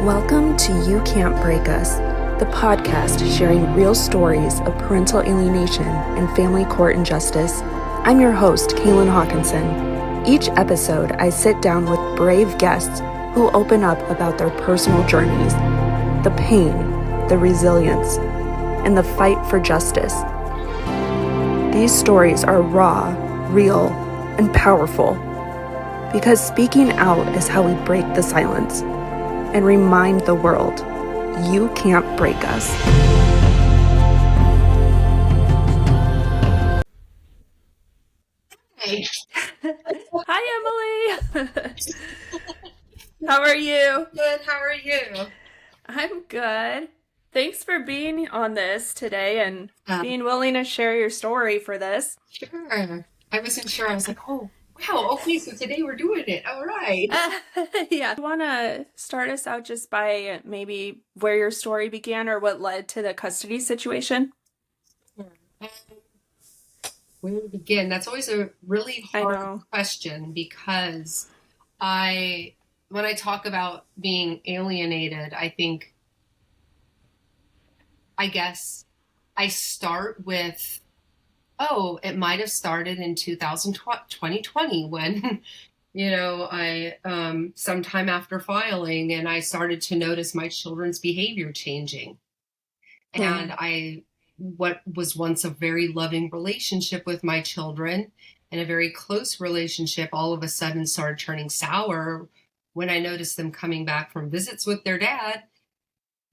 Welcome to You Can't Break Us, the podcast sharing real stories of parental alienation and family court injustice. I'm your host, Kaylin Hawkinson. Each episode, I sit down with brave guests who open up about their personal journeys, the pain, the resilience, and the fight for justice. These stories are raw, real, and powerful because speaking out is how we break the silence and remind the world, you can't break us. Hey. Hi, Emily. How are you? Good. How are you? I'm good. Thanks for being on this today and being willing to share your story for this. Sure. I wasn't sure. I was like, oh, wow. Okay, so today we're doing it. All right. Yeah. You want to start us out just by maybe where your story began or what led to the custody situation? Where to begin? That's always a really hard question because when I talk about being alienated, I guess I start with, it might have started in 2020 when, I, sometime after filing and I started to notice my children's behavior changing. And what was once a very loving relationship with my children and a very close relationship all of a sudden started turning sour when I noticed them coming back from visits with their dad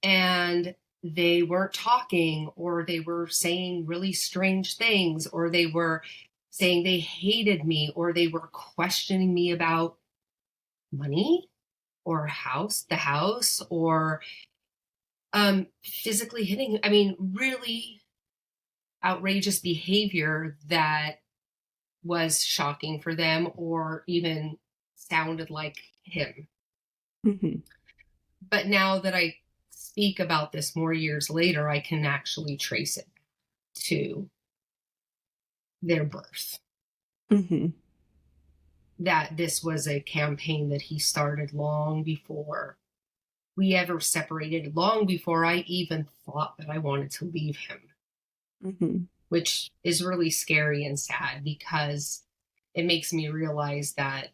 and they weren't talking, or they were saying really strange things, or they were saying they hated me, or they were questioning me about money or the house, or physically hitting. I mean, really outrageous behavior that was shocking for them or even sounded like him. Mm-hmm. But now that I speak about this more years later, I can actually trace it to their birth. Mm-hmm. That this was a campaign that he started long before we ever separated, long before I even thought that I wanted to leave him. Mm-hmm. Which is really scary and sad because it makes me realize that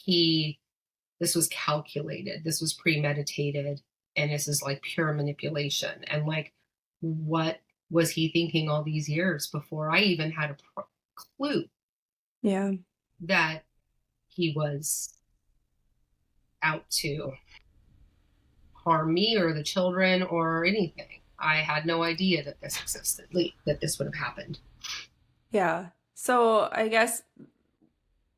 this was calculated, this was premeditated, and this is like pure manipulation. And like, what was he thinking all these years before I even had a clue that he was out to harm me or the children or anything? I had no idea that this existed, that this would have happened. Yeah. So I guess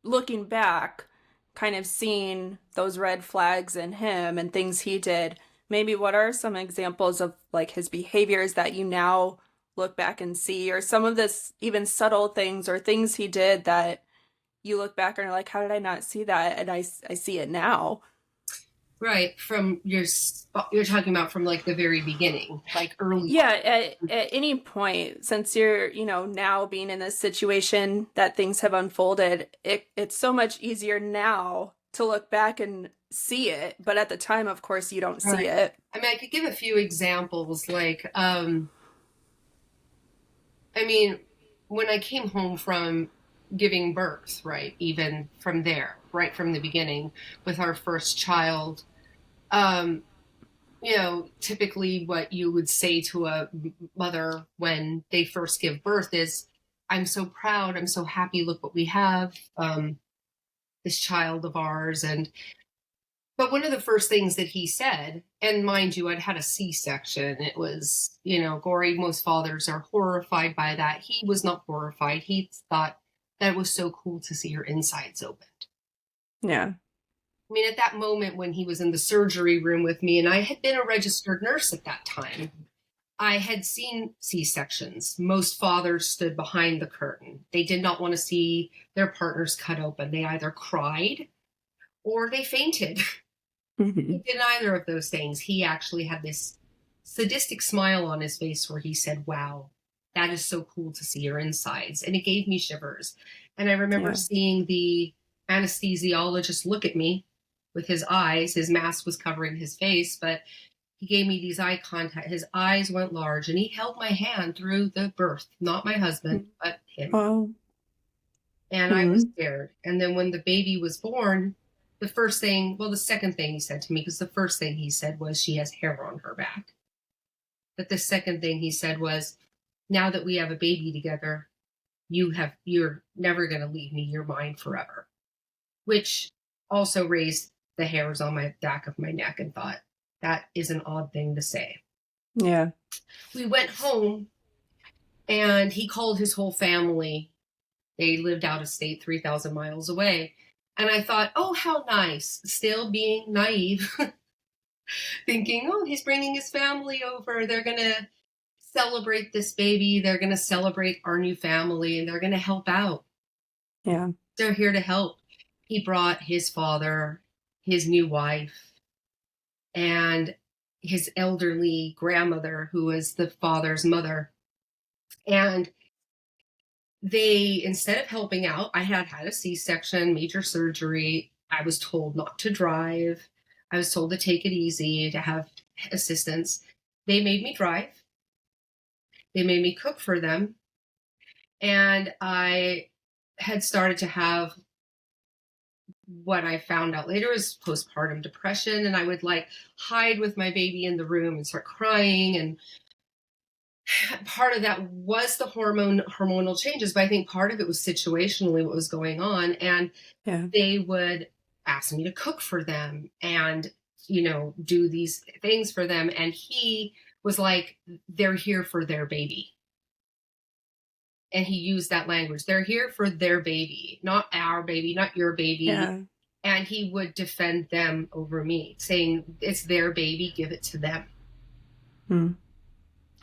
looking back, kind of seeing those red flags in him and things he did, maybe what are some examples of like his behaviors that you now look back and see, or some of this even subtle things or things he did that you look back and are like, how did I not see that? And I see it now. Right. You're talking about from like the very beginning, like early. Yeah. At any point, since you're, now being in this situation that things have unfolded, it's so much easier now to look back and see it. But at the time, of course, you don't see it. I mean, I could give a few examples. Like, when I came home from giving birth, right, even from there, right from the beginning with our first child, typically what you would say to a mother when they first give birth is, I'm so proud, I'm so happy, look what we have, this child of ours. But one of the first things that he said, and mind you, I'd had a C-section. It was, gory. Most fathers are horrified by that. He was not horrified. He thought that it was so cool to see your insides opened. Yeah. I mean, at that moment when he was in the surgery room with me, and I had been a registered nurse at that time, I had seen C-sections. Most fathers stood behind the curtain. They did not want to see their partners cut open. They either cried or they fainted. Mm-hmm. He did neither of those things. He actually had this sadistic smile on his face where he said, wow, that is so cool to see your insides. And it gave me shivers. And I remember seeing the anesthesiologist look at me with his eyes. His mask was covering his face, but he gave me these eye contact. His eyes went large, and he held my hand through the birth, not my husband, but him. Wow. And I was scared. And then when the baby was born, the second thing he said to me, because the first thing he said was, she has hair on her back. But the second thing he said was, now that we have a baby together, you're never going to leave me. You're mine forever. Which also raised the hairs on my back of my neck, and thought, that is an odd thing to say. Yeah. We went home, and he called his whole family. They lived out of state, 3,000 miles away. And I thought, oh, how nice. Still being naive, thinking, oh, he's bringing his family over. They're going to celebrate this baby. They're going to celebrate our new family, and they're going to help out. Yeah. They're here to help. He brought his father, his new wife, and his elderly grandmother, who was the father's mother. And they, instead of helping out, I had a C-section, major surgery. I was told not to drive. I was told to take it easy, to have assistance. They made me drive. They made me cook for them. And I had started to have what I found out later was postpartum depression. And I would hide with my baby in the room and start crying. And part of that was the hormonal changes, but I think part of it was situationally what was going on. And they would ask me to cook for them and, do these things for them. And he was like, they're here for their baby. And he used that language. They're here for their baby, not our baby, not your baby. Yeah. And he would defend them over me, saying, it's their baby, give it to them.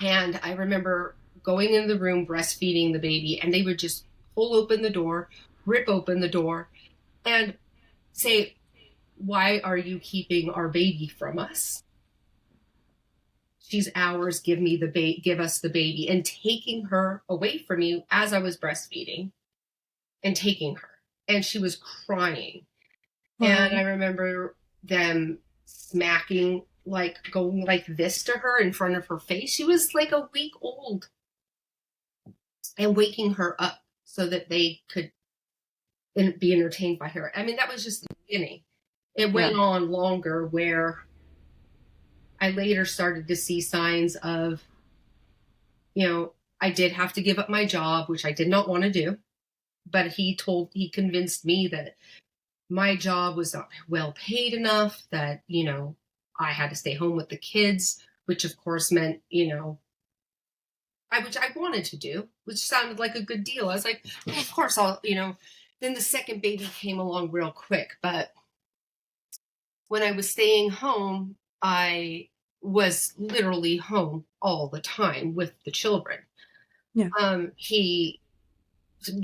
And I remember going in the room, breastfeeding the baby, and they would just pull open the door, rip open the door, and say, why are you keeping our baby from us? She's ours, give us the baby. And taking her away from me as I was breastfeeding and taking her. And she was crying. And I remember them smacking, going like this to her in front of her face. She was like a week old. And waking her up so that they could be entertained by her. I mean, that was just the beginning. It went on longer, where I later started to see signs of, I did have to give up my job, which I did not want to do. But he convinced me that my job was not well paid enough, that, I had to stay home with the kids, which of course meant, which I wanted to do, which sounded like a good deal. I was like, well, of course I'll, then the second baby came along real quick. But when I was staying home, I was literally home all the time with the children. Yeah. He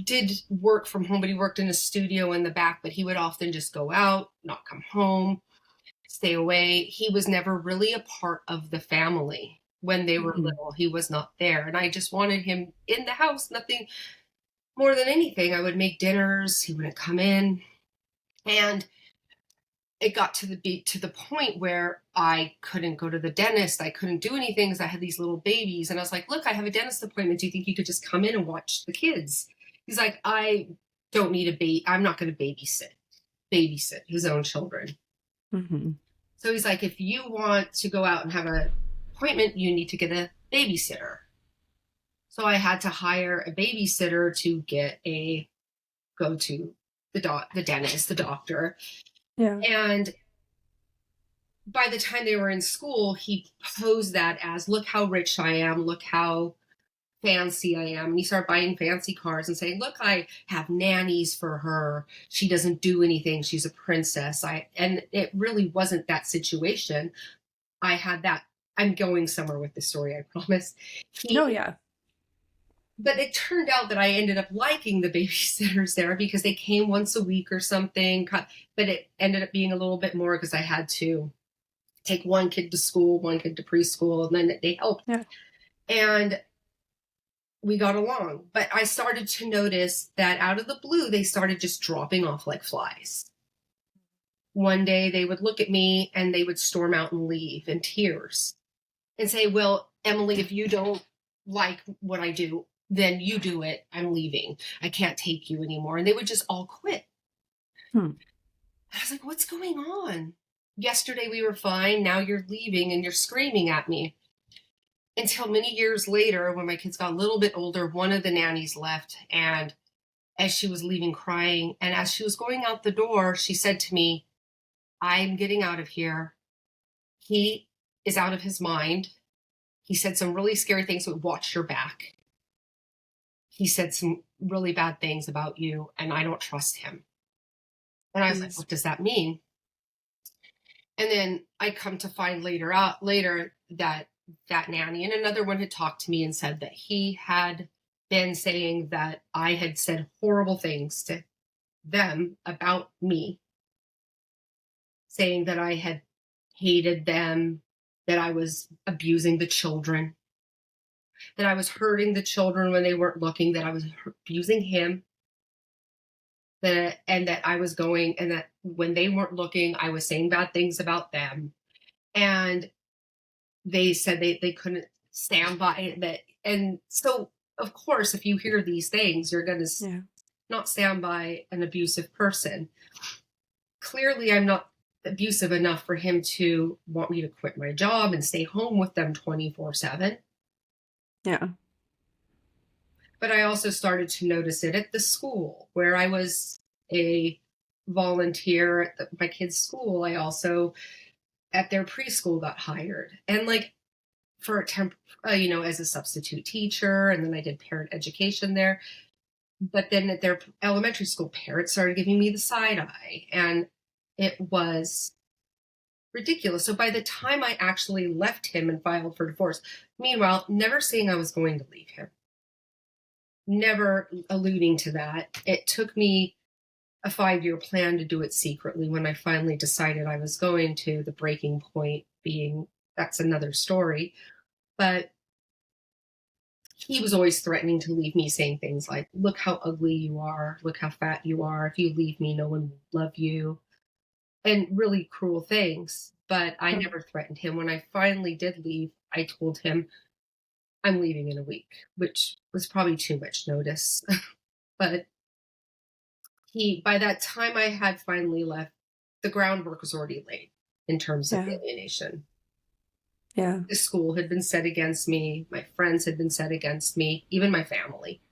did work from home, but he worked in a studio in the back, but he would often just go out, not come home, stay away. He was never really a part of the family. When they were little, he was not there. And I just wanted him in the house, nothing more than anything. I would make dinners. He wouldn't come in. And it got to the point where I couldn't go to the dentist. I couldn't do anything because I had these little babies. And I was like, look, I have a dentist appointment. Do you think you could just come in and watch the kids? He's like, I don't need a baby. I'm not going to babysit his own children. So he's like, if you want to go out and have an appointment, you need to get a babysitter. So I had to hire a babysitter to go to the dentist, the doctor. Yeah. And by the time they were in school, he posed that as, look how rich I am, look how fancy I am. And he started buying fancy cars and saying, look, I have nannies for her. She doesn't do anything. She's a princess. And it really wasn't that situation. I had that. I'm going somewhere with this story, I promise. But it turned out that I ended up liking the babysitters there because they came once a week or something. But it ended up being a little bit more because I had to take one kid to school, one kid to preschool, and then they helped. Yeah. And we got along. But I started to notice that out of the blue, they started just dropping off like flies. one day they would look at me and they would storm out and leave in tears and say, well, Emily, if you don't like what I do, then you do it. I'm leaving. I can't take you anymore. And they would just all quit. I was like, what's going on? Yesterday we were fine. Now you're leaving and you're screaming at me. Until many years later, when my kids got a little bit older, one of the nannies left. And as she was leaving crying, and as she was going out the door, she said to me, I'm getting out of here. He is out of his mind. He said some really scary things, so watch your back. He said some really bad things about you, and I don't trust him. And I was like, what does that mean? And then I come to find later that that nanny and another one had talked to me and said that he had been saying that I had said horrible things to them about me, saying that I had hated them, that I was abusing the children, that I was hurting the children when they weren't looking, that I was abusing him, and that I was going, and that when they weren't looking, I was saying bad things about them. And they said they couldn't stand by that. And so, of course, if you hear these things, you're going to not stand by an abusive person. Clearly, I'm not abusive enough for him to want me to quit my job and stay home with them 24/7. Yeah. But I also started to notice it at the school where I was a volunteer at my kids' school. I also, at their preschool, got hired. And like for as a substitute teacher. And then I did parent education there. But then at their elementary school, parents started giving me the side eye. And it was ridiculous. So by the time I actually left him and filed for divorce, meanwhile, never saying I was going to leave him, never alluding to that. It took me a 5-year plan to do it secretly. When I finally decided I was going to, the breaking point being, that's another story. But he was always threatening to leave me, saying things like, look how ugly you are. Look how fat you are. If you leave me, no one will love you. And really cruel things. But I never threatened him. When I finally did leave, I told him, I'm leaving in a week, which was probably too much notice. But by that time I had finally left, the groundwork was already laid in terms of alienation. Yeah. The school had been set against me. My friends had been set against me, even my family.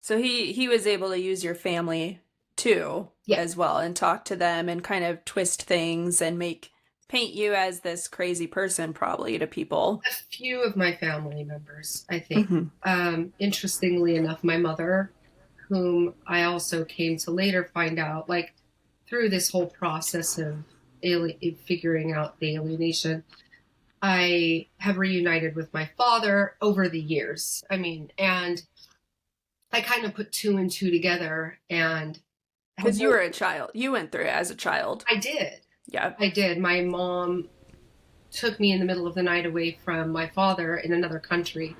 So he was able to use your family too, as well, and talk to them and kind of twist things and paint you as this crazy person probably to people. A few of my family members, I think. Interestingly enough, my mother, whom I also came to later find out, like through this whole process of figuring out the alienation, I have reunited with my father over the years. I mean, and I kind of put 2 and 2 together. And because you were a child, you went through it as a child. I did. Yeah, I did. My mom took me in the middle of the night away from my father in another country.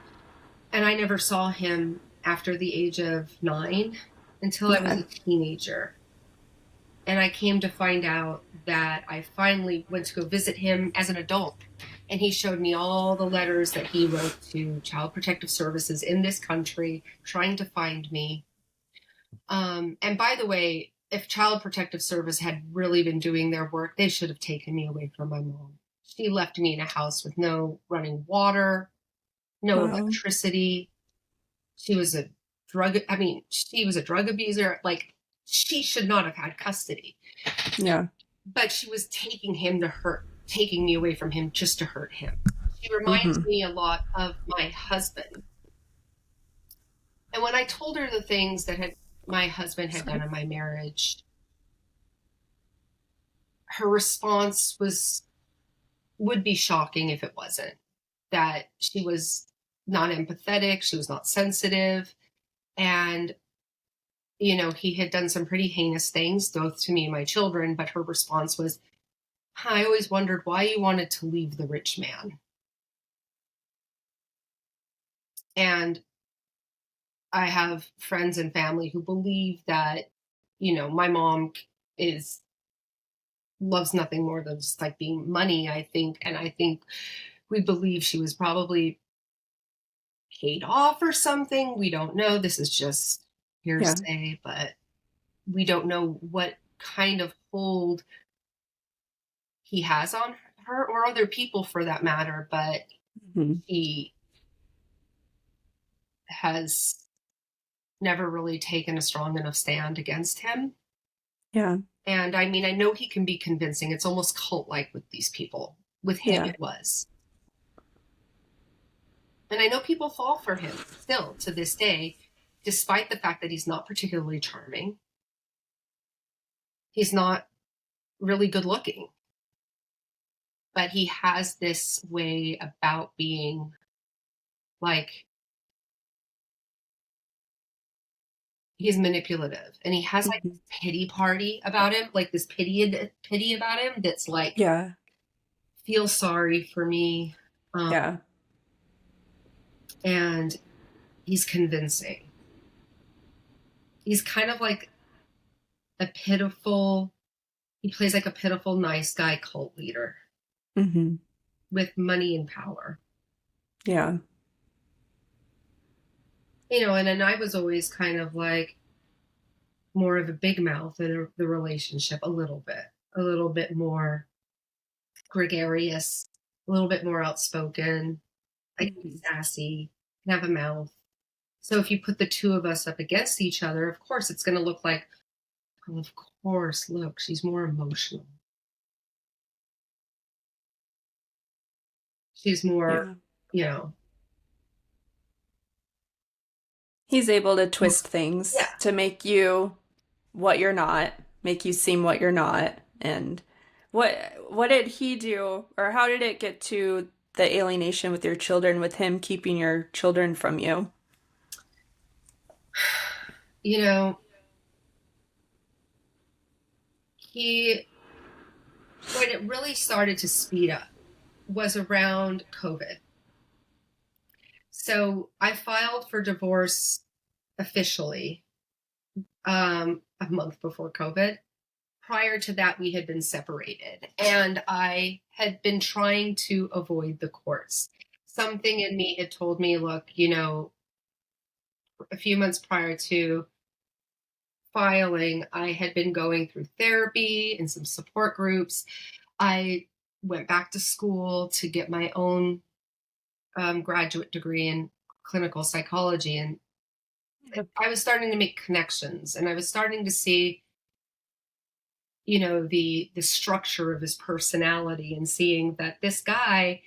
And I never saw him after the age of 9 until I was a teenager. And I came to find out that I finally went to go visit him as an adult. And he showed me all the letters that he wrote to Child Protective Services in this country, trying to find me. And by the way, if Child Protective Service had really been doing their work, they should have taken me away from my mom. She left me in a house with no running water, no electricity. She was a drug abuser. Like, she should not have had custody. Yeah. But she was taking me away from him just to hurt him. She reminds me a lot of my husband. And when I told her the things that my husband had done in my marriage, her response would be shocking if it wasn't. That she was not empathetic, she was not sensitive, and he had done some pretty heinous things, both to me and my children, but her response was, I always wondered why you wanted to leave the rich man. And I have friends and family who believe that, my mom is loves nothing more than just like being money, I think. And I think we believe she was probably paid off or something. We don't know. This is just hearsay, but we don't know what kind of hold he has on her or other people for that matter. But he has never really taken a strong enough stand against him. Yeah. And I mean, I know he can be convincing. It's almost cult-like with these people. With him, it was. And I know people fall for him still to this day, despite the fact that he's not particularly charming. He's not really good looking. But he has this way about being like, he's manipulative. And he has like this pity party about him, like this pity about him that's like, feel sorry for me. And he's convincing. He's kind of like he plays like a pitiful, nice guy cult leader with money and power. Yeah. You know, and then I was always kind of like more of a big mouth in the relationship, a little bit more gregarious, a little bit more outspoken. I can be sassy, can have a mouth. So if you put the two of us up against each other, of course, it's going to look like, oh, of course, look, she's more emotional. She's more, you know. He's able to twist things to make you what you're not, make you seem what you're not. And what did he do, or how did it get to the alienation with your children, with him keeping your children from you? You know, when it really started to speed up was around COVID. So I filed for divorce officially a month before COVID. Prior to that, we had been separated, and I had been trying to avoid the courts. Something in me had told me, look, you know, a few months prior to filing, I had been going through therapy and some support groups. I went back to school to get my own graduate degree in clinical psychology, and I was starting to make connections, and I was starting to see, you know, the structure of his personality, and seeing that this guy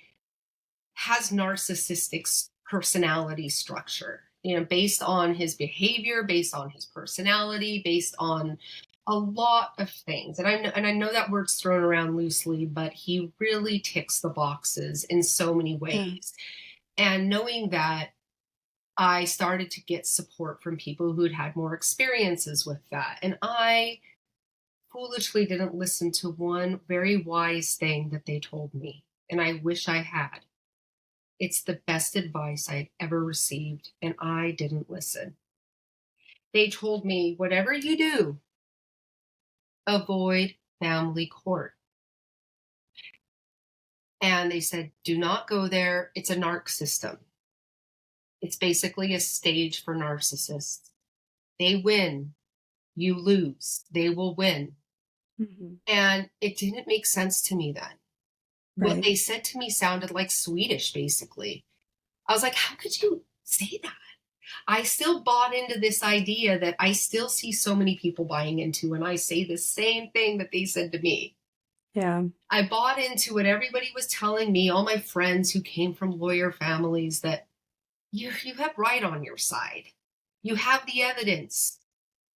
has narcissistic personality structure, you know, based on his behavior, based on his personality, based on a lot of things. And I know that word's thrown around loosely, but he really ticks the boxes in so many ways. And knowing that, I started to get support from people who'd had more experiences with that. And I foolishly didn't listen to one very wise thing that they told me. And I wish I had. It's the best advice I've ever received, and I didn't listen. They told me, whatever you do, avoid family court. And they said, do not go there. It's a narc system. It's basically a stage for narcissists. They win. You lose. They will win. And it didn't make sense to me then. What they said to me sounded like Swedish, basically. I was like, how could you say that? I still bought into this idea that I still see so many people buying into, and I say the same thing that they said to me. Yeah. I bought into what everybody was telling me, all my friends who came from lawyer families, that you have right on your side. You have the evidence.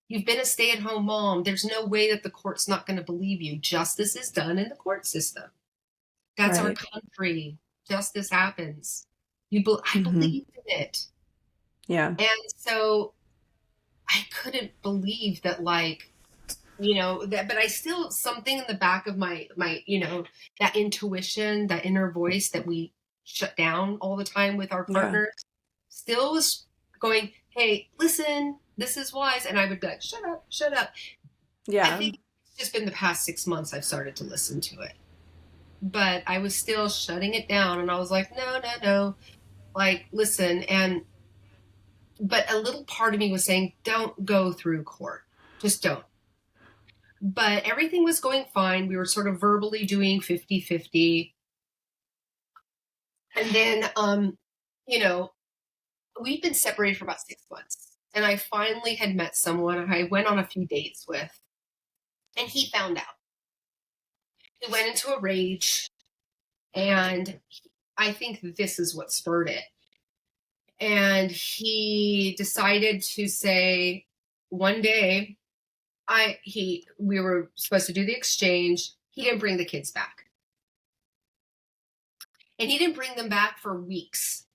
You've been a stay-at-home mom. There's no way that the court's not going to believe you. Justice is done in the court system. That's our country. Justice happens. I believed in it. Yeah. And so I couldn't believe that, like, you know, that, but I still, something in the back of my, you know, that intuition, that inner voice that we shut down all the time with our partners, still was going, hey, listen, this is wise. And I would be like, shut up, shut up. Yeah. I think just been the past 6 months I've started to listen to it. But I was still shutting it down, and I was like, no, like, listen. But a little part of me was saying, don't go through court. Just don't. But everything was going fine. We were sort of verbally doing 50-50. And then, we'd been separated for about 6 months. And I finally had met someone I went on a few dates with. And he found out. He went into a rage. And I think this is what spurred it. And he decided to say, one day, we were supposed to do the exchange. He didn't bring the kids back. And he didn't bring them back for weeks.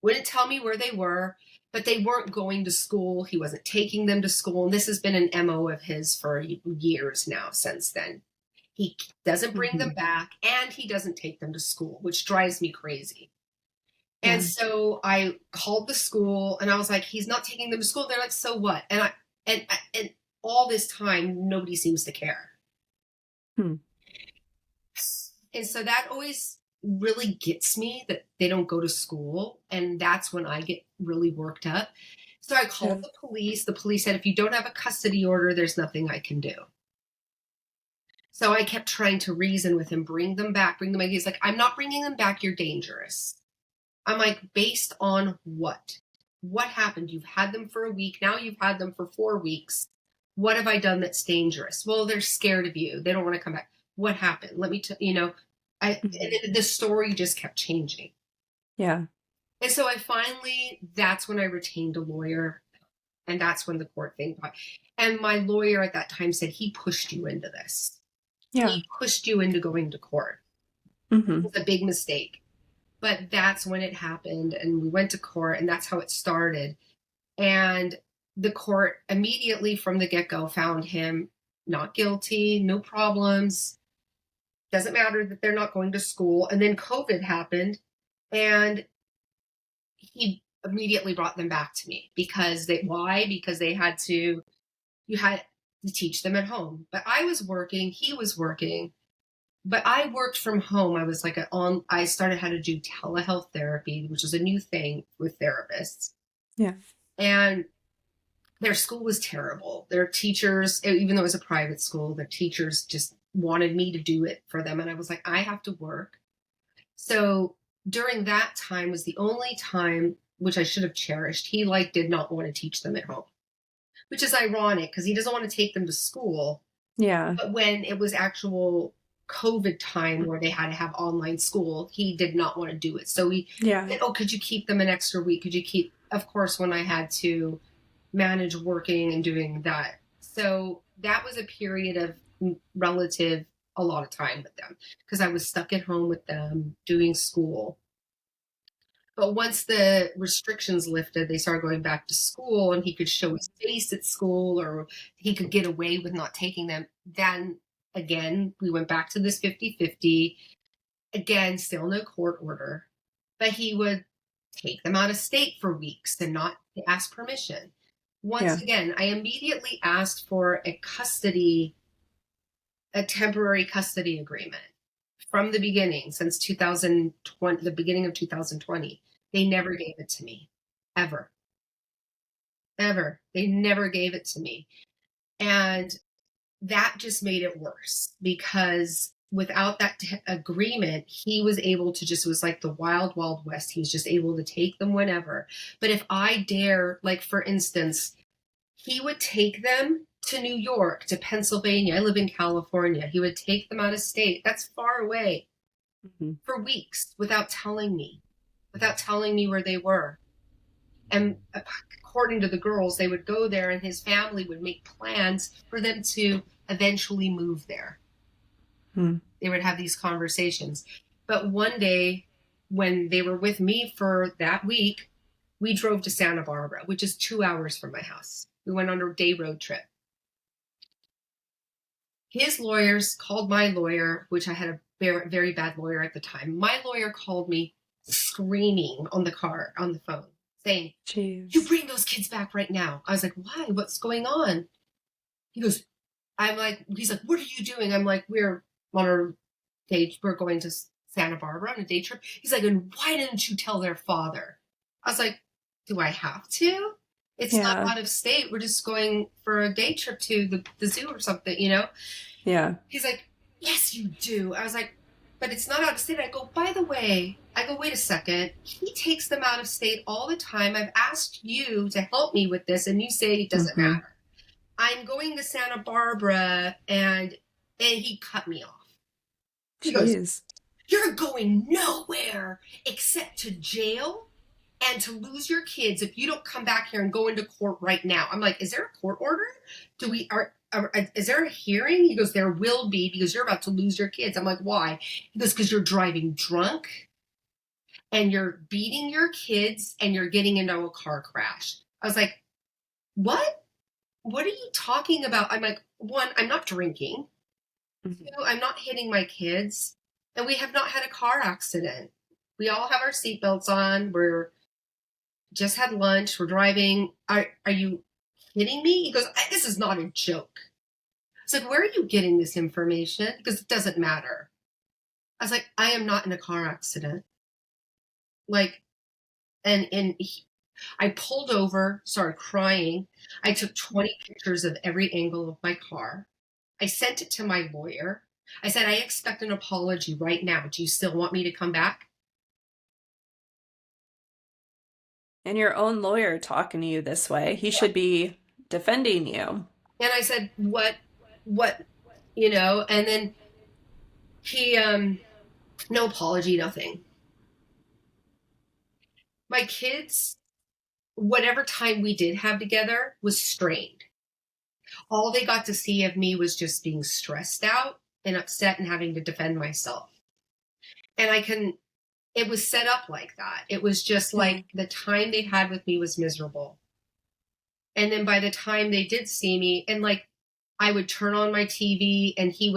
Wouldn't tell me where they were, but they weren't going to school. He wasn't taking them to school. And this has been an MO of his for years now since then. He doesn't bring them back, and he doesn't take them to school, which drives me crazy. And so I called the school, and I was like, he's not taking them to school. They're like, so what? And all this time, nobody seems to care. And so that always really gets me, that they don't go to school. And that's when I get really worked up. So I called the police. The police said, if you don't have a custody order, there's nothing I can do. So I kept trying to reason with him, bring them back. He's like, I'm not bringing them back. You're dangerous. I'm like, based on what? What happened? You've had them for a week. Now you've had them for 4 weeks. What have I done that's dangerous? Well, they're scared of you. They don't want to come back. What happened? Let me the story just kept changing. Yeah. And so that's when I retained a lawyer. And that's when the court thing got. And my lawyer at that time said, he pushed you into this. Yeah. He pushed you into going to court. It was a big mistake. But that's when it happened, and we went to court, and that's how it started. And the court immediately from the get-go found him not guilty, no problems. Doesn't matter that they're not going to school. And then COVID happened, and he immediately brought them back to me. Because they had to teach them at home. But I was working, he was working. But I worked from home. I was I started how to do telehealth therapy, which is a new thing with therapists. Yeah. And their school was terrible. Their teachers, even though it was a private school, the teachers just wanted me to do it for them. And I was like, I have to work. So during that time was the only time, which I should have cherished, he did not want to teach them at home, which is ironic because he doesn't want to take them to school. Yeah. But when it was actual COVID time where they had to have online school, he did not want to do it. So he said, could you keep them an extra week? Of course, when I had to manage working and doing that. So that was a period of a lot of time with them because I was stuck at home with them doing school. But once the restrictions lifted, they started going back to school and he could show his face at school or he could get away with not taking them. Then again, we went back to this 50-50. Again, still no court order. But he would take them out of state for weeks and not ask permission. Once again, I immediately asked for a temporary custody agreement from the beginning, since 2020, the beginning of 2020. They never gave it to me. Ever. They never gave it to me. And that just made it worse because without that agreement, he was able to it was like the wild, wild west. He was just able to take them whenever. But if I dare, for instance, he would take them to New York, to Pennsylvania. I live in California. He would take them out of state. That's far away for weeks without telling me where they were. And according to the girls, they would go there and his family would make plans for them to eventually move there. They would have these conversations. But one day when they were with me for that week, we drove to Santa Barbara, which is 2 hours from my house. We went on a day road trip. His lawyers called my lawyer, which I had a very, very bad lawyer at the time. My lawyer called me screaming on the phone, saying, "Jeez. You bring those kids back right now." I was like, "Why? What's going on?" He goes, I'm like, he's like, what are you doing? I'm like, we're on our date. We're going to Santa Barbara on a day trip. He's like, and why didn't you tell their father? I was like, do I have to? It's not out of state. We're just going for a day trip to the zoo or something, you know? Yeah. He's like, yes, you do. I was like, but it's not out of state. I go, by the way, wait a second. He takes them out of state all the time. I've asked you to help me with this, and you say it doesn't matter. I'm going to Santa Barbara, and he cut me off. He goes, you're going nowhere except to jail and to lose your kids if you don't come back here and go into court right now. I'm like, is there a court order? Is there a hearing? He goes, there will be, because you're about to lose your kids. I'm like, why? He goes, because you're driving drunk and you're beating your kids and you're getting into a car crash. I was like, what? What are you talking about? I'm like, one, I'm not drinking. Two, I'm not hitting my kids. And we have not had a car accident. We all have our seatbelts on. We're just had lunch. We're driving. Are you kidding me? He goes, this is not a joke. I was like, where are you getting this information? Because it doesn't matter. I was like, I am not in a car accident. Like, I pulled over, started crying. I took 20 pictures of every angle of my car. I sent it to my lawyer. I said, I expect an apology right now. Do you still want me to come back? And your own lawyer talking to you this way. He should be defending you. And I said, what, you know, and then he, no apology, nothing. My kids, whatever time we did have together was strained. All they got to see of me was just being stressed out and upset and having to defend myself. And it was set up like that. It was just like the time they had with me was miserable. And then by the time they did see me, and like I would turn on my TV and he's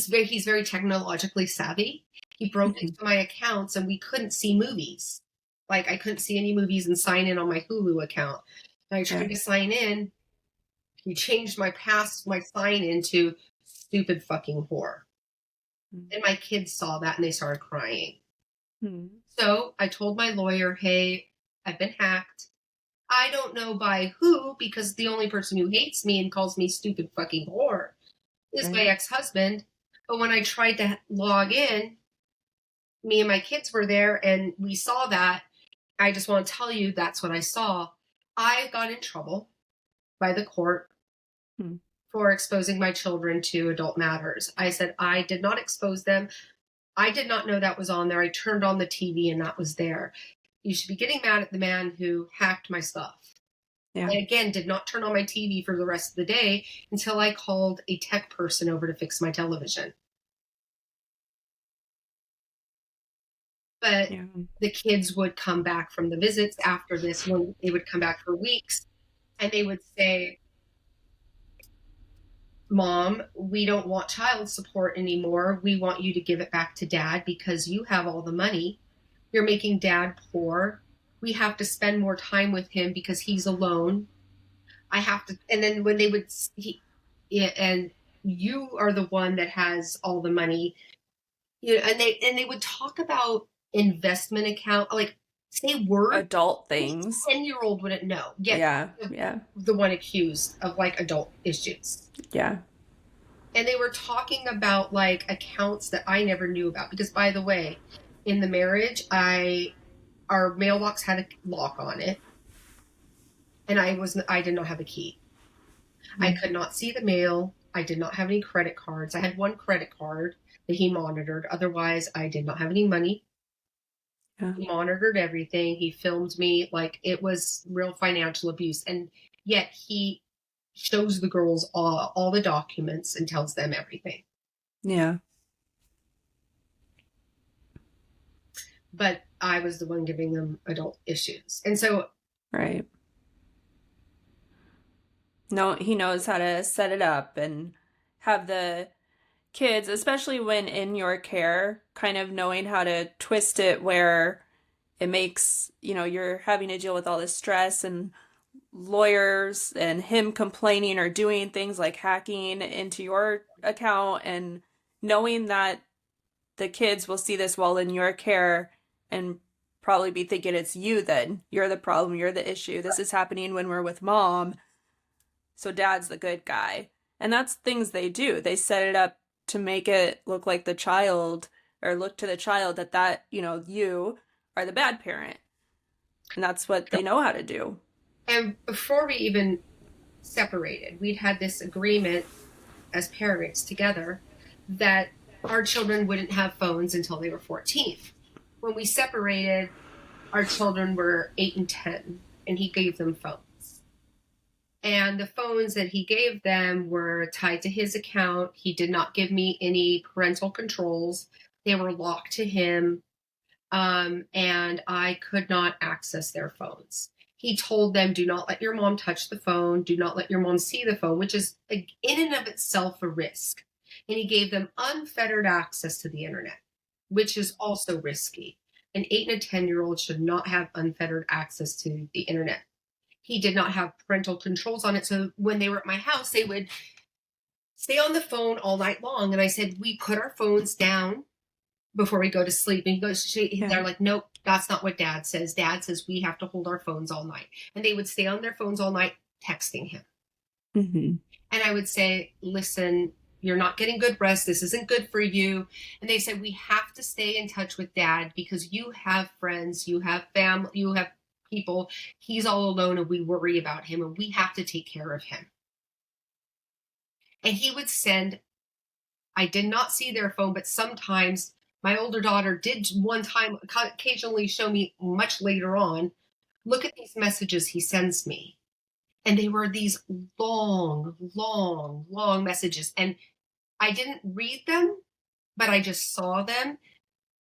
very technologically savvy. He broke into my accounts and we couldn't see movies. Like I couldn't see any movies and sign in on my Hulu account. And I tried to sign in. He changed my sign into stupid fucking whore. And my kids saw that and they started crying. So I told my lawyer, hey, I've been hacked. I don't know by who, because the only person who hates me and calls me stupid fucking whore is my ex-husband. But when I tried to log in, me and my kids were there and we saw that. I just want to tell you that's what I saw. I got in trouble by the court for exposing my children to adult matters. I said, I did not expose them. I did not know that was on there. I turned on the TV and that was there. You should be getting mad at the man who hacked my stuff. Yeah. And again, did not turn on my TV for the rest of the day until I called a tech person over to fix my television. But the kids would come back from the visits after this. When they would come back for weeks and they would say, Mom, we don't want child support anymore. We want you to give it back to Dad because you have all the money. You're making Dad poor. We have to spend more time with him because he's alone. And then when they would, and you are the one that has all the money, you know, and they would talk about investment account, like say words, adult things. 10-year-old wouldn't know. The one accused of like adult issues. Yeah. And they were talking about like accounts that I never knew about because, by the way, in the marriage, our mailbox had a lock on it, and I did not have a key. I could not see the mail. I did not have any credit cards. I had one credit card that he monitored. Otherwise, I did not have any money. He monitored everything. He filmed me. Like, it was real financial abuse. And yet he shows the girls all the documents and tells them everything. Yeah. But I was the one giving them adult issues. And so. Right. No, he knows how to set it up and have the kids, especially when in your care, kind of knowing how to twist it where it makes, you know, you're having to deal with all this stress and lawyers and him complaining or doing things like hacking into your account and knowing that the kids will see this while in your care and probably be thinking it's you then. You're the problem, you're the issue. This is happening when we're with mom. So dad's the good guy. And that's things they do. They set it up to make it look like the child or look to the child that, you are the bad parent. And that's what they know how to do. And before we even separated, we'd had this agreement as parents together that our children wouldn't have phones until they were 14. When we separated, our children were 8 and 10, and he gave them phones. And the phones that he gave them were tied to his account. He did not give me any parental controls. They were locked to him, and I could not access their phones. He told them, do not let your mom touch the phone. Do not let your mom see the phone, which is in and of itself a risk. And he gave them unfettered access to the internet, which is also risky. An 8 and a 10-year-old should not have unfettered access to the internet. He did not have parental controls on it. So when they were at my house, they would stay on the phone all night long. And I said, we put our phones down before we go to sleep. And they're like, nope, that's not what dad says. Dad says we have to hold our phones all night. And they would stay on their phones all night texting him. Mm-hmm. And I would say, listen, you're not getting good rest. This isn't good for you. And they said, we have to stay in touch with dad because you have friends, you have family, you have people. He's all alone and we worry about him and we have to take care of him. And he would send, I did not see their phone, but sometimes my older daughter did one time occasionally show me much later on, look at these messages he sends me. And they were these long, long, long messages. And I didn't read them, but I just saw them.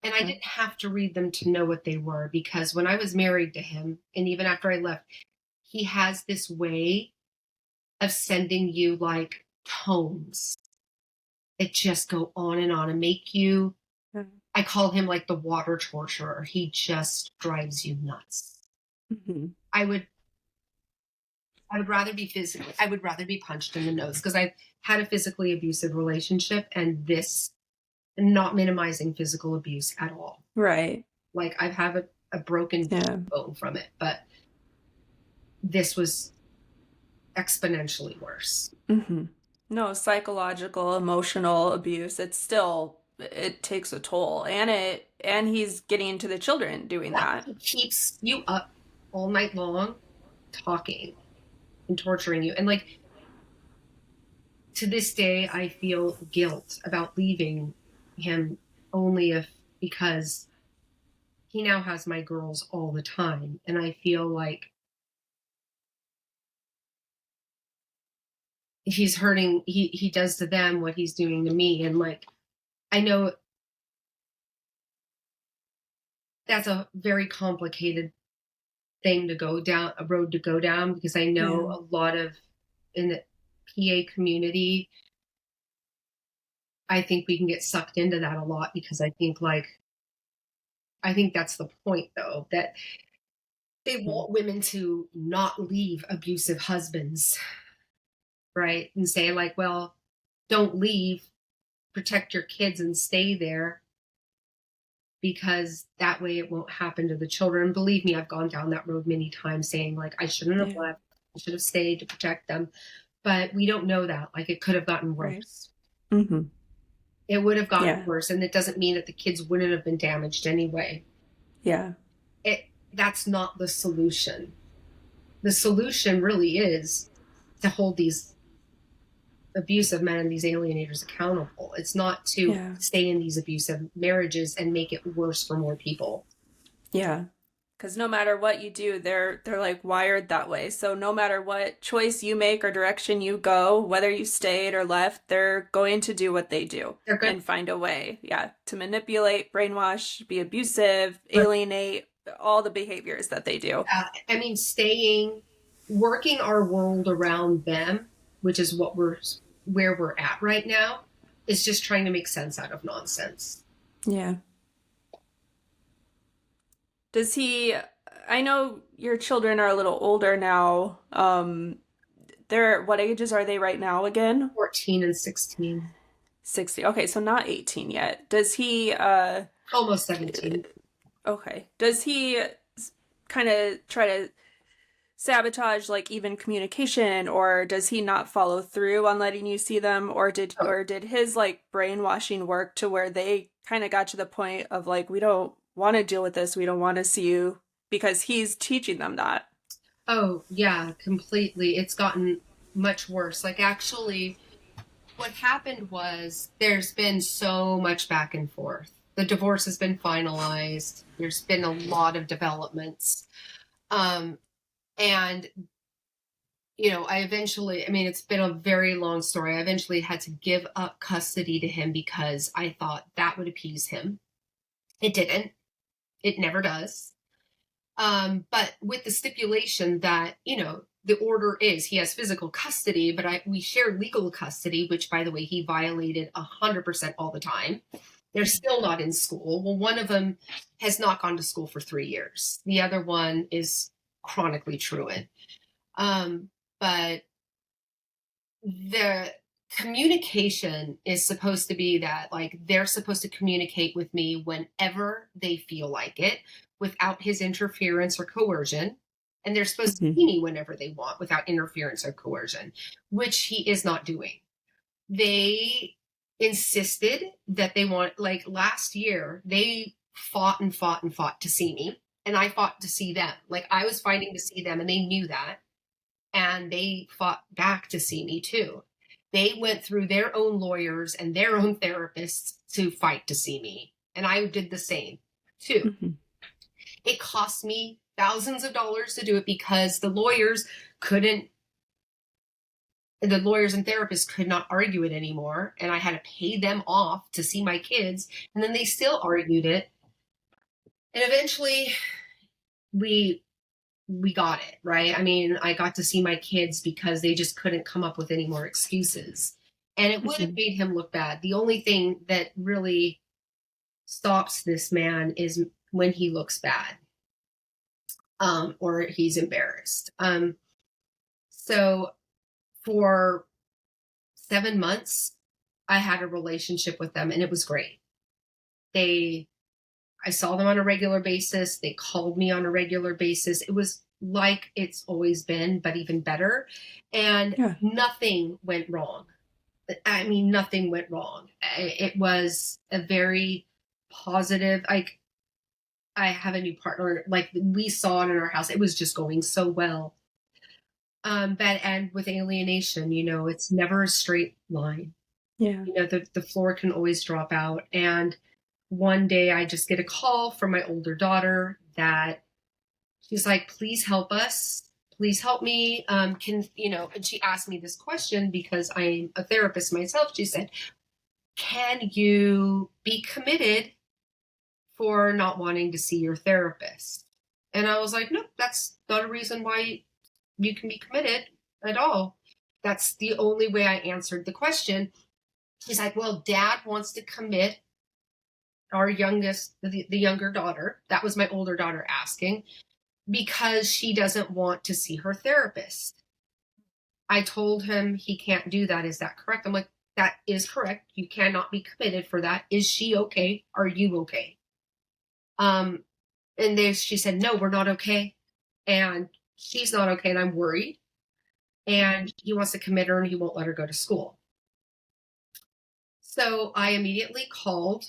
And I didn't have to read them to know what they were, because when I was married to him, and even after I left, he has this way of sending you like tomes that just go on and make you, I call him like the water torturer. He just drives you nuts. Mm-hmm. I would rather be punched in the nose, because I've had a physically abusive relationship, and this, not minimizing physical abuse at all. Right. Like I've had a broken bone from it, but this was exponentially worse. Mm-hmm. No, psychological, emotional abuse, it takes a toll, and he's getting into the children doing that. He keeps you up all night long talking and torturing you. And like, to this day, I feel guilt about leaving him because he now has my girls all the time. And I feel like he's hurting, he does to them what he's doing to me. And like, I know that's a very complicated thing to go down, a road to go down, because I know a lot of in the PA community, I think we can get sucked into that a lot, because I think that's the point though, that they want women to not leave abusive husbands, right? And say like, well, don't leave, protect your kids and stay there, because that way it won't happen to the children. Believe me, I've gone down that road many times, saying like, I shouldn't have left, I should have stayed to protect them. But we don't know that. Like, it could have gotten worse. Right. Mm-hmm. It would have gotten worse. And it doesn't mean that the kids wouldn't have been damaged anyway. Yeah. That's not the solution. The solution really is to hold these abusive men and these alienators accountable. It's not to stay in these abusive marriages and make it worse for more people. Yeah. Because no matter what you do, they're like wired that way. So no matter what choice you make or direction you go, whether you stayed or left, they're going to do what they do and find a way, to manipulate, brainwash, be abusive, alienate, all the behaviors that they do. I mean, working our world around them, which is where we're at right now, is just trying to make sense out of nonsense. Yeah. Does he, I know your children are a little older now. What ages are they right now again? 14 and 16. 60. Okay, so not 18 yet. Does he Almost 17. okay. Does he kind of try to sabotage like even communication, or does he not follow through on letting you see them, or did his like brainwashing work to where they kind of got to the point of like, we don't want to deal with this, we don't want to see you, because he's teaching them that? Oh, yeah, completely. It's gotten much worse. Like, actually, what happened was there's been so much back and forth. The divorce has been finalized. There's been a lot of developments. And, it's been a very long story. I eventually had to give up custody to him because I thought that would appease him. It didn't. It never does. But with the stipulation that, the order is he has physical custody, but we share legal custody, which, by the way, he violated 100% all the time. They're still not in school. Well, one of them has not gone to school for 3 years. The other one is chronically truant. But the communication is supposed to be that, like, they're supposed to communicate with me whenever they feel like it without his interference or coercion. And they're supposed to see me whenever they want without interference or coercion, which he is not doing. They insisted that they want, like last year, they fought and fought and fought to see me. And I fought to see them. Like, I was fighting to see them, and they knew that. And they fought back to see me too. They went through their own lawyers and their own therapists to fight to see me. And I did the same too. Mm-hmm. It cost me thousands of dollars to do it because the lawyers and therapists could not argue it anymore. And I had to pay them off to see my kids. And then they still argued it. And eventually we got it, right? I mean, I got to see my kids because they just couldn't come up with any more excuses. And it would have made him look bad. The only thing that really stops this man is when he looks bad. Or he's embarrassed. So for 7 months, I had a relationship with them, and it was great. I saw them on a regular basis. They called me on a regular basis. It was like it's always been, but even better. And nothing went wrong. I mean, nothing went wrong. It was a very positive, like, I have a new partner, like we saw it in our house. It was just going so well. And with alienation, it's never a straight line. Yeah. The floor can always drop out. And one day I just get a call from my older daughter that she's like, please help us. Please help me. And she asked me this question because I'm a therapist myself. She said, can you be committed for not wanting to see your therapist? And I was like, nope, that's not a reason why you can be committed at all. That's the only way I answered the question. She's like, well, Dad wants to commit our youngest, the younger daughter. That was my older daughter asking, because she doesn't want to see her therapist. I told him he can't do that. Is that correct? I'm like, that is correct. You cannot be committed for that. Is she okay? Are you okay? And she said, no, we're not okay. And she's not okay. And I'm worried. And he wants to commit her and he won't let her go to school. So I immediately called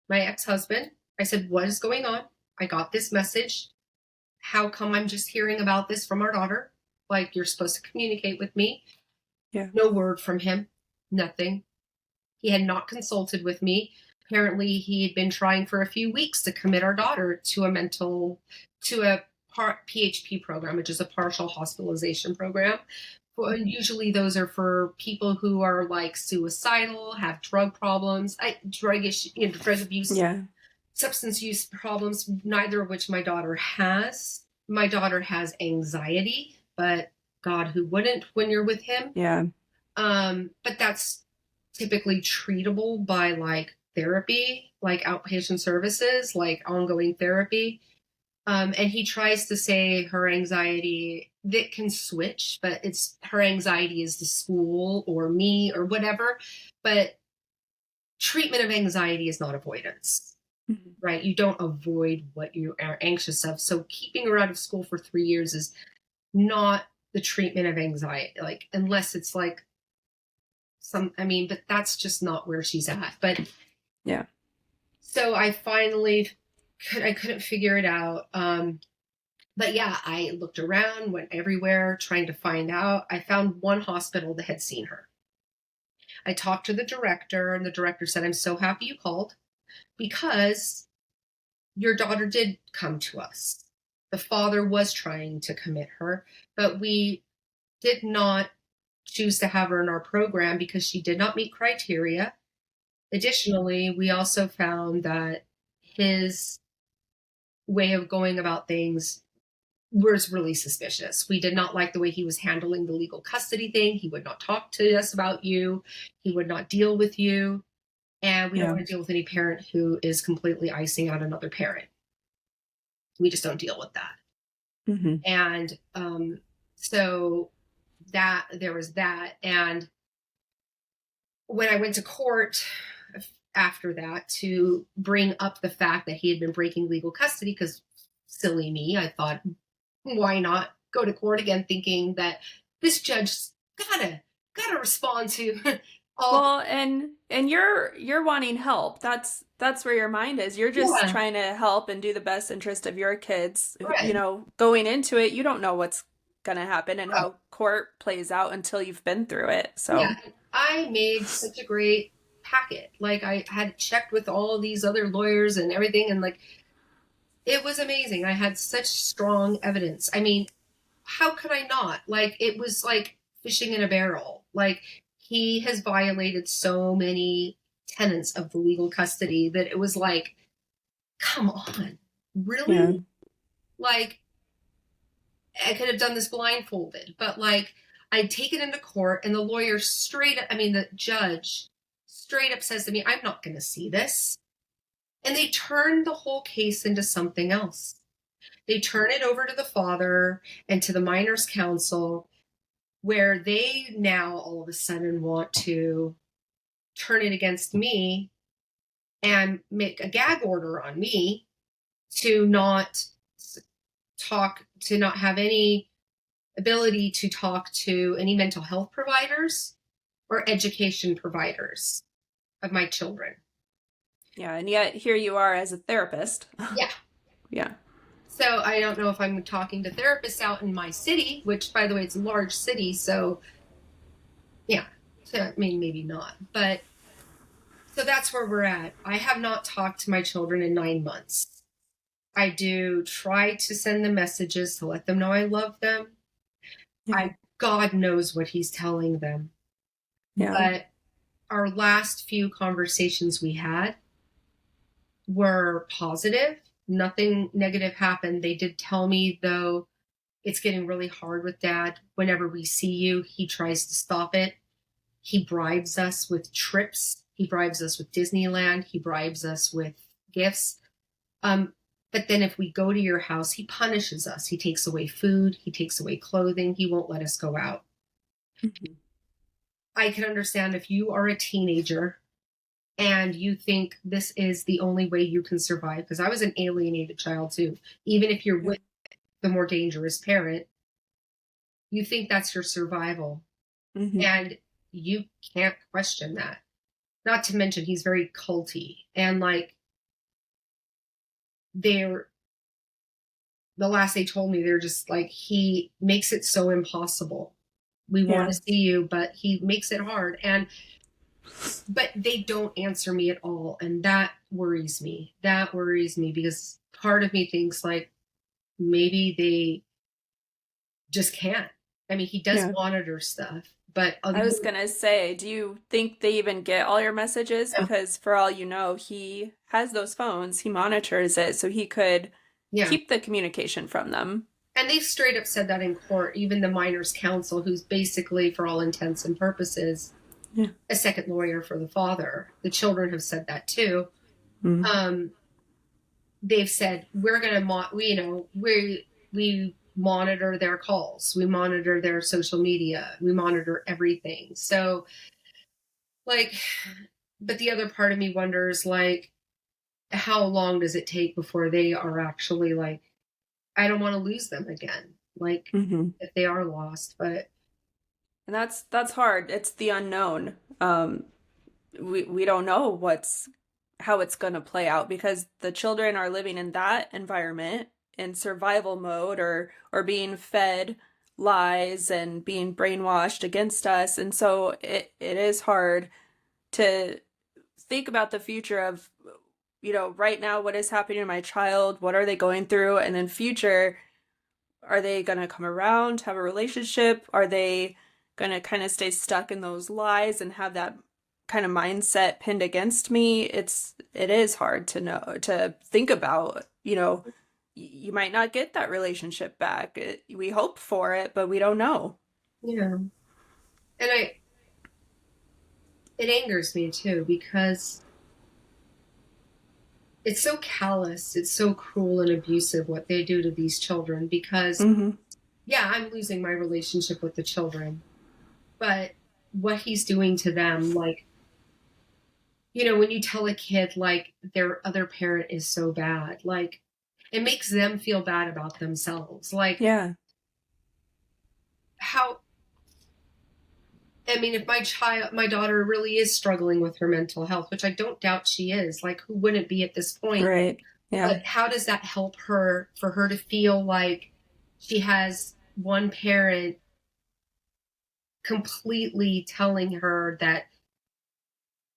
my ex-husband. I said, what is going on? I got this message. How come I'm just hearing about this from our daughter? Like, you're supposed to communicate with me. Yeah. No word from him. Nothing. He had not consulted with me. Apparently, he had been trying for a few weeks to commit our daughter to a PHP program, which is a partial hospitalization program. Usually those are for people who are like suicidal, have drug problems, drug abuse, substance use problems, neither of which my daughter has. My daughter has anxiety, but God, who wouldn't when you're with him? Yeah. But that's typically treatable by like therapy, like outpatient services, like ongoing therapy. And he tries to say her anxiety, that can switch, but it's her anxiety is the school or me or whatever. But treatment of anxiety is not avoidance, right? You don't avoid what you are anxious of. So keeping her out of school for 3 years is not the treatment of anxiety, like, unless it's like but that's just not where she's at. But yeah. So I finally I couldn't figure it out. But yeah, I looked around, went everywhere trying to find out. I found one hospital that had seen her. I talked to the director, and the director said, I'm so happy you called because your daughter did come to us. The father was trying to commit her, but we did not choose to have her in our program because she did not meet criteria. Additionally, we also found that his way of going about things was really suspicious. We did not like the way he was handling the legal custody thing. He would not talk to us about you. He would not deal with you. And we don't want to deal with any parent who is completely icing out another parent. We just don't deal with that. Mm-hmm. And so that there was that. And when I went to court after that to bring up the fact that he had been breaking legal custody, because silly me, I thought, why not go to court again, thinking that this judge gotta respond to all. Well, and you're wanting help. That's where your mind is. You're just trying to help and do the best interest of your kids. Right. You know, going into it, you don't know what's gonna happen and how court plays out until you've been through it. So yeah, I made such a great packet. Like, I had checked with all these other lawyers and everything, and like, it was amazing. I had such strong evidence. I mean, how could I not? Like, it was like fishing in a barrel. Like, he has violated so many tenets of the legal custody that it was like, come on, really? Yeah. Like, I could have done this blindfolded, but like, I'd take it into court, and the lawyer the judge straight up says to me, I'm not going to see this. And they turn the whole case into something else. They turn it over to the father and to the minors' counsel, where they now all of a sudden want to turn it against me and make a gag order on me to not have any ability to talk to any mental health providers or education providers of my children. Yeah, and yet here you are as a therapist. Yeah. Yeah. So I don't know if I'm talking to therapists out in my city, which, by the way, it's a large city. So, yeah, I mean, maybe not. But so that's where we're at. I have not talked to my children in 9 months. I do try to send them messages to let them know I love them. Yeah. God knows what he's telling them. Yeah. But our last few conversations we had were positive. Nothing negative happened. They did tell me, though, it's getting really hard with Dad. Whenever we see you, he tries to stop it. He bribes us with trips. He bribes us with Disneyland. He bribes us with gifts. But then if we go to your house, he punishes us. He takes away food. He takes away clothing. He won't let us go out. Mm-hmm. I can understand if you are a teenager and you think this is the only way you can survive, because I was an alienated child too. Even if you're with the more dangerous parent, you think that's your survival. Mm-hmm. And you can't question that. Not to mention, he's very culty. And like, the last they told me, they're just like, he makes it so impossible. We want to see you, but he makes it hard. But they don't answer me at all. And that worries me. That worries me, because part of me thinks like, maybe they just can't. I mean, he does monitor stuff, but I was going to say, do you think they even get all your messages? No. Because for all you know, he has those phones, he monitors it, so he could keep the communication from them. And they've straight up said that in court. Even the minors' counsel, who's basically, for all intents and purposes, a second lawyer for the father. The children have said that too. Mm-hmm. they've said, we're going to, we monitor their calls, we monitor their social media, we monitor everything. So like, but the other part of me wonders, like, how long does it take before they are actually like, I don't want to lose them again. Like if they are lost, but. And that's hard. It's the unknown. We don't know how it's going to play out because the children are living in that environment in survival mode or being fed lies and being brainwashed against us. And so it is hard to think about the future of, right now, what is happening to my child? What are they going through? And then future, are they going to come around, have a relationship? Are they going to kind of stay stuck in those lies and have that kind of mindset pinned against me? It is hard to think about. You might not get that relationship back. We hope for it, but we don't know. Yeah. And it angers me too, because it's so callous, it's so cruel and abusive what they do to these children, because yeah, I'm losing my relationship with the children, but what he's doing to them, like, when you tell a kid like their other parent is so bad, like it makes them feel bad about themselves. Like, yeah, if my daughter really is struggling with her mental health, which I don't doubt she is, like who wouldn't be at this point? right. Yeah. But how does that help her, for her to feel like she has one parent completely telling her that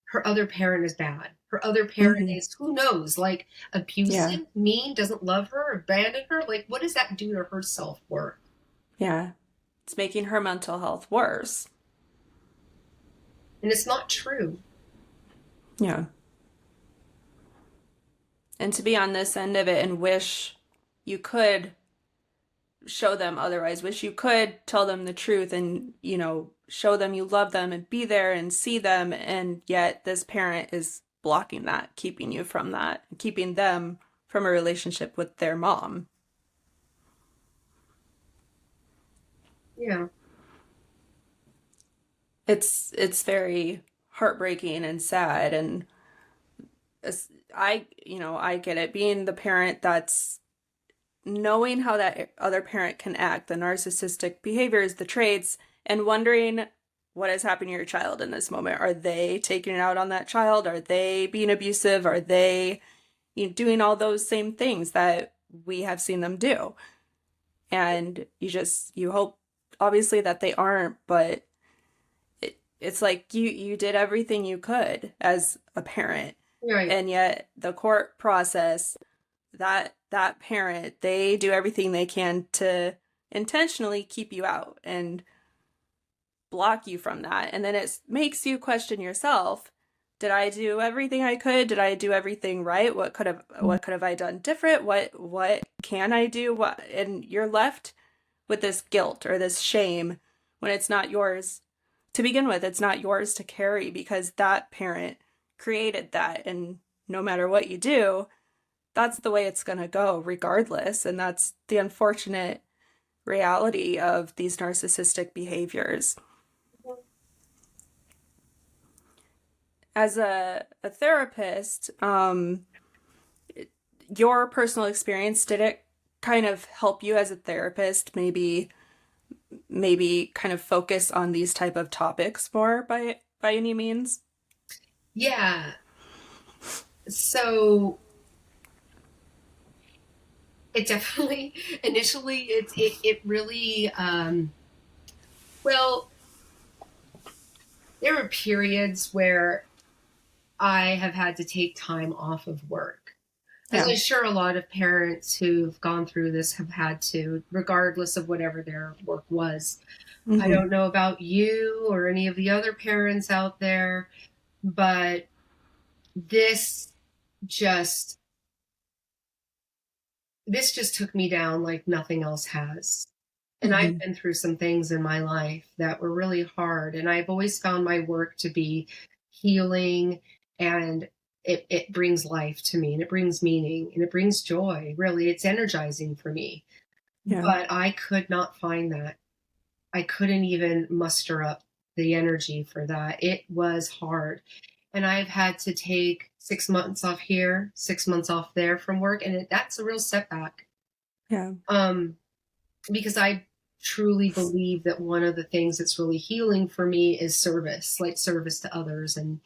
her other parent is bad? Her other parent is, who knows, like abusive, mean, doesn't love her, abandon her. Like, what does that do to her self-worth? Yeah. It's making her mental health worse. And it's not true. Yeah. And to be on this end of it and wish you could show them otherwise, wish you could tell them the truth and, show them you love them and be there and see them. And yet this parent is blocking that, keeping you from that, keeping them from a relationship with their mom. Yeah. It's very heartbreaking and sad. And I get it, being the parent that's knowing how that other parent can act, the narcissistic behaviors, the traits, and wondering what is happening to your child in this moment. Are they taking it out on that child? Are they being abusive? Are they doing all those same things that we have seen them do? And you hope, obviously, that they aren't, but it's like you did everything you could as a parent. Right. And yet the court process, that parent, they do everything they can to intentionally keep you out and block you from that. And then it makes you question yourself. Did I do everything I could? Did I do everything right? What could have I done different? What can I do? And you're left with this guilt or this shame when it's not yours to begin with. It's not yours to carry because that parent created that. And no matter what you do, that's the way it's going to go regardless. And that's the unfortunate reality of these narcissistic behaviors. As a therapist, your personal experience, did it kind of help you as a therapist maybe kind of focus on these type of topics more by any means? Yeah. So it definitely, initially, it really, well, there were periods where I have had to take time off of work. As I'm sure a lot of parents who've gone through this have had to, regardless of whatever their work was. I don't know about you or any of the other parents out there, but this just took me down like nothing else has. And I've been through some things in my life that were really hard. And I've always found my work to be healing and it brings life to me, and it brings meaning, and it brings joy. Really, it's energizing for me. Yeah. But I could not find that. I couldn't even muster up the energy for that. It was hard. And I've had to take 6 months off here, 6 months off there from work. And that's a real setback. Yeah. Because I truly believe that one of the things that's really healing for me is service, like service to others. And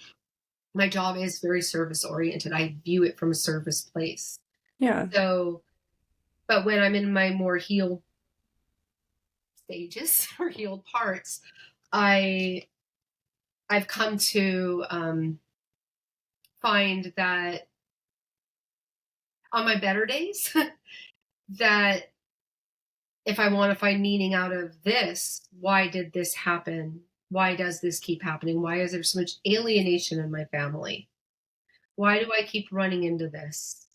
my job is very service oriented. I view it from a service place. Yeah. So, but when I'm in my more healed stages or healed parts, I've come to find that on my better days, that if I want to find meaning out of this, why did this happen? Why does this keep happening? Why is there so much alienation in my family? Why do I keep running into this?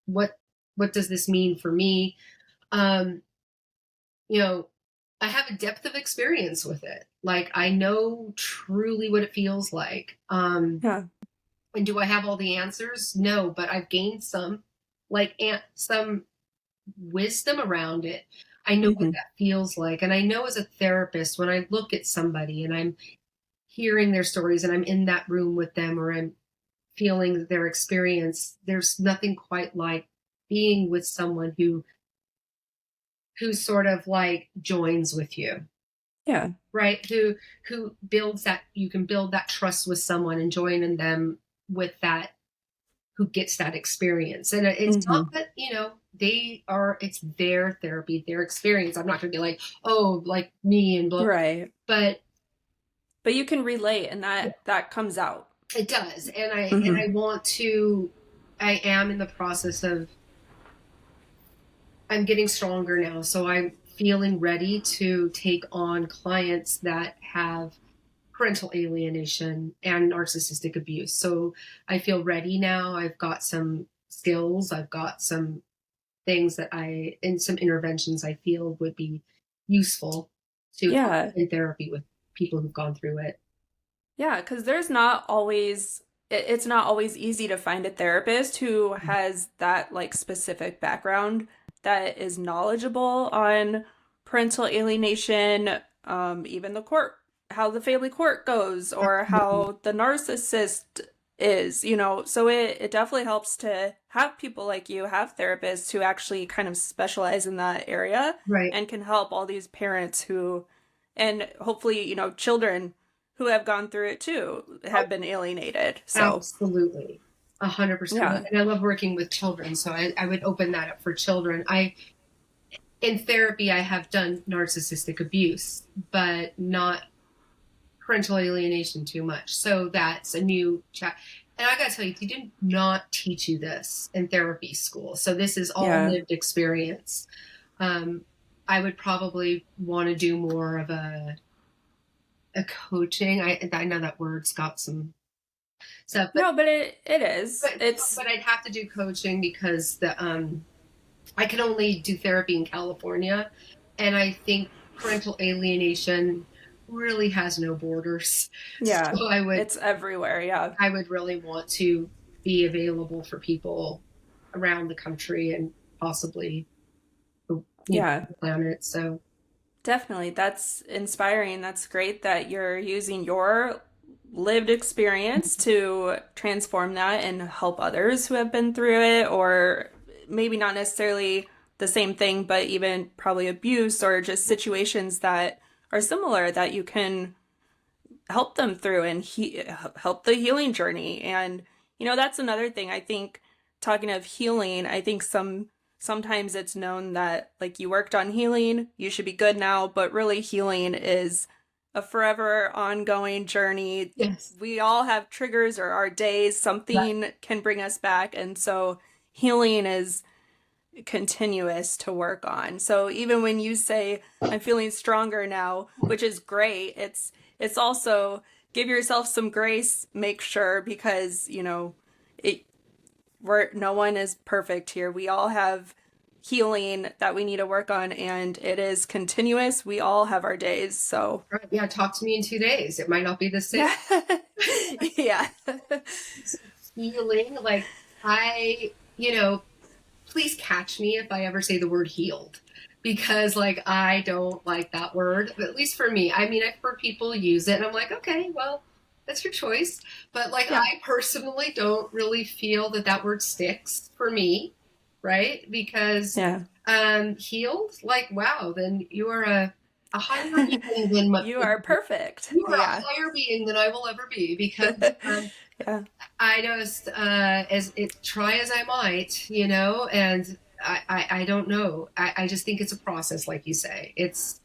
What does this mean for me? I have a depth of experience with it. Like, I know truly what it feels like. Yeah. And do I have all the answers? No, but I've gained some wisdom around it. I know what that feels like. And I know as a therapist, when I look at somebody and I'm hearing their stories and I'm in that room with them, or I'm feeling their experience, there's nothing quite like being with someone who sort of like joins with you. Yeah. Right. Who builds that, you can build that trust with someone and join in them with that, who gets that experience. And it's not that, it's their therapy, their experience. I'm not going to be like, oh, like me and blah. Right. But you can relate, and that comes out. It does. And I am in the process of, I'm getting stronger now. So I'm feeling ready to take on clients that have parental alienation and narcissistic abuse. So I feel ready now. I've got some skills. I've got some things and some interventions I feel would be useful to in therapy with people who've gone through it. Yeah, because it's not always easy to find a therapist who has that like specific background that is knowledgeable on parental alienation, even how the family court goes, or how the narcissist is, so it definitely helps to have people like you, have therapists who actually kind of specialize in that area, right, and can help all these parents who, and hopefully, children who have gone through it too, have been alienated. So absolutely. 100%. Yeah. And I love working with children. So I would open that up for children. In therapy, I have done narcissistic abuse, but not parental alienation too much. So that's a new chat. And I got to tell you, they did not teach you this in therapy school. So this is all lived experience. I would probably want to do more of a coaching. I know that word's got some stuff. No, but it is. But I'd have to do coaching because I can only do therapy in California, and I think parental alienation really has no borders. Yeah, so it's everywhere. Yeah, I would really want to be available for people around the country and possibly the planet. So definitely, that's inspiring. That's great that you're using your lived experience to transform that and help others who have been through it, or maybe not necessarily the same thing, but even probably abuse or just situations that are similar, that you can help them through and help the healing journey. And that's another thing. I think, talking of healing, I think sometimes it's known that like you worked on healing, you should be good now, but really healing is a forever ongoing journey. Yes. We all have triggers, or our days, something can bring us back. And so healing is continuous to work on. So even when you say I'm feeling stronger now, which is great, it's also give yourself some grace, make sure, because no one is perfect here. We all have healing that we need to work on, and it is continuous. We all have our days. So talk to me in 2 days. It might not be the same. Yeah. healing. Like please catch me if I ever say the word healed, because like I don't like that word, at least for me. I mean, I've heard people use it and I'm like, okay, well, that's your choice. But like, Yeah. I personally don't really feel that word sticks for me, right? Because healed, like, wow, then you are a higher being than you are perfect. You are a higher being than I will ever be, because I just try as I might, and I don't know. I just think it's a process, like you say. It's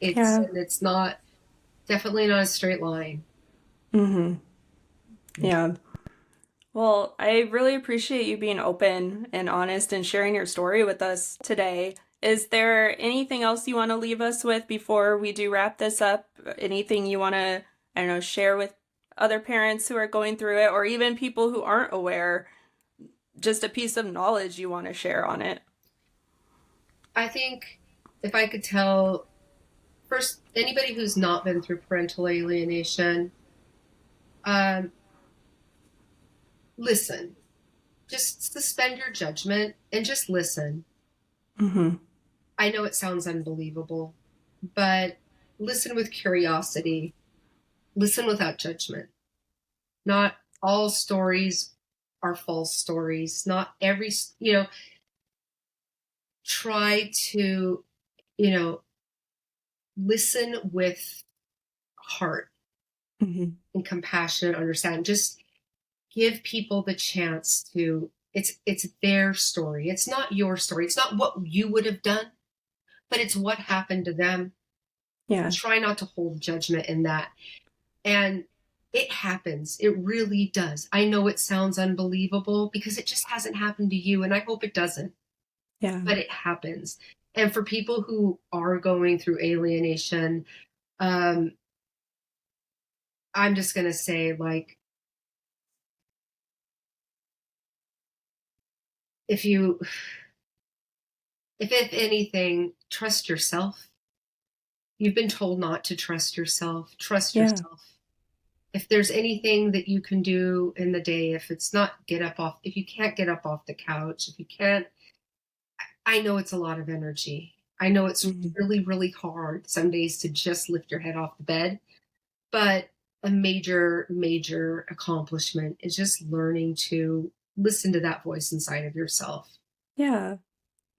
not, definitely not a straight line. Mm-hmm. Yeah. Well, I really appreciate you being open and honest and sharing your story with us today. Is there anything else you want to leave us with before we do wrap this up? Anything you want to, I don't know, share with other parents who are going through it, or even people who aren't aware? Just a piece of knowledge you want to share on it? I think if I could tell, first, anybody who's not been through parental alienation, listen. Just suspend your judgment and just listen. Mm-hmm. I know it sounds unbelievable, but listen with curiosity. Listen without judgment. Not all stories are false stories. Not every, try to, listen with heart and compassion and understanding. Just give people the chance to, it's their story. It's not your story. It's not what you would have done, but it's what happened to them. Yeah. Try not to hold judgment in that. And it happens. It really does. I know it sounds unbelievable because it just hasn't happened to you, and I hope it doesn't. Yeah. But it happens. And for people who are going through alienation, I'm just going to say, like, if anything, trust yourself. You've been told not to trust yourself. Trust yourself. If there's anything that you can do in the day, if it's not if you can't get up off the couch, if you can't, I know it's a lot of energy. I know it's really, really hard some days to just lift your head off the bed, but a major, major accomplishment is just learning to listen to that voice inside of yourself. Yeah.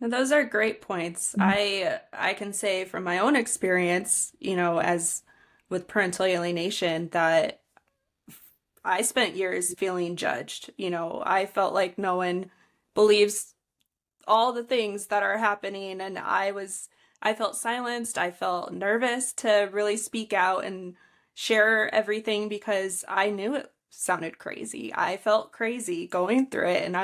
And those are great points. I can say from my own experience, as with parental alienation, that I spent years feeling judged. I felt like no one believes all the things that are happening, and I felt silenced. I felt nervous to really speak out and share everything because I knew it sounded crazy. I felt crazy going through it, and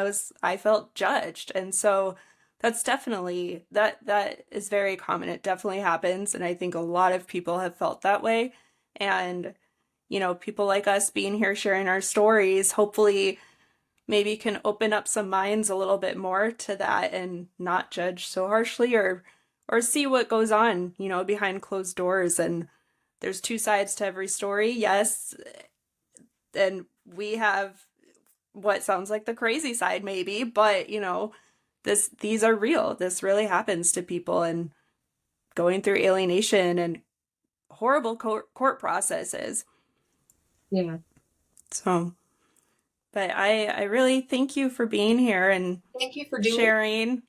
I felt judged. And so that's definitely, that is very common. It definitely happens. And I think a lot of people have felt that way. And, people like us being here sharing our stories, hopefully maybe can open up some minds a little bit more to that and not judge so harshly, or see what goes on, behind closed doors. And there's two sides to every story. Yes. And we have what sounds like the crazy side maybe, but these are real. This really happens to people, and going through alienation and horrible court processes. Yeah. So, but I really thank you for being here and thank you for sharing.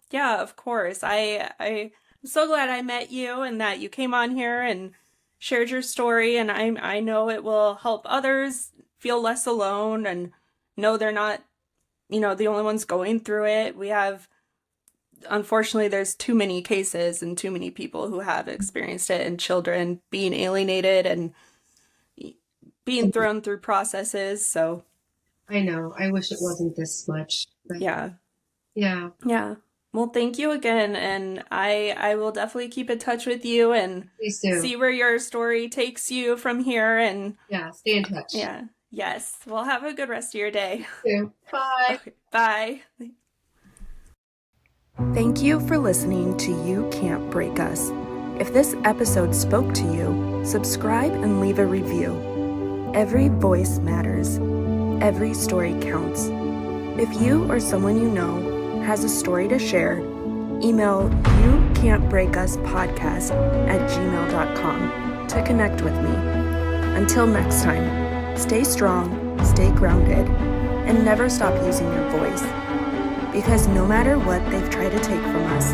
Yeah, of course. I'm so glad I met you and that you came on here and shared your story. And I know it will help others feel less alone and know they're not, the only ones going through it. Unfortunately, there's too many cases and too many people who have experienced it, and children being alienated and being thrown through processes. So I know. I wish it wasn't this much. But yeah. Yeah. Well, thank you again, and I will definitely keep in touch with you and see where your story takes you from here. And stay in touch. Yeah. Yes. Well, have a good rest of your day. Bye. Okay, bye. Thank you for listening to You Can't Break Us. If this episode spoke to you, subscribe and leave a review. Every voice matters. Every story counts. If you or someone you know has a story to share, email youcantbreakuspodcast@gmail.com to connect with me. Until next time, stay strong, stay grounded, and never stop using your voice. Because no matter what they've tried to take from us,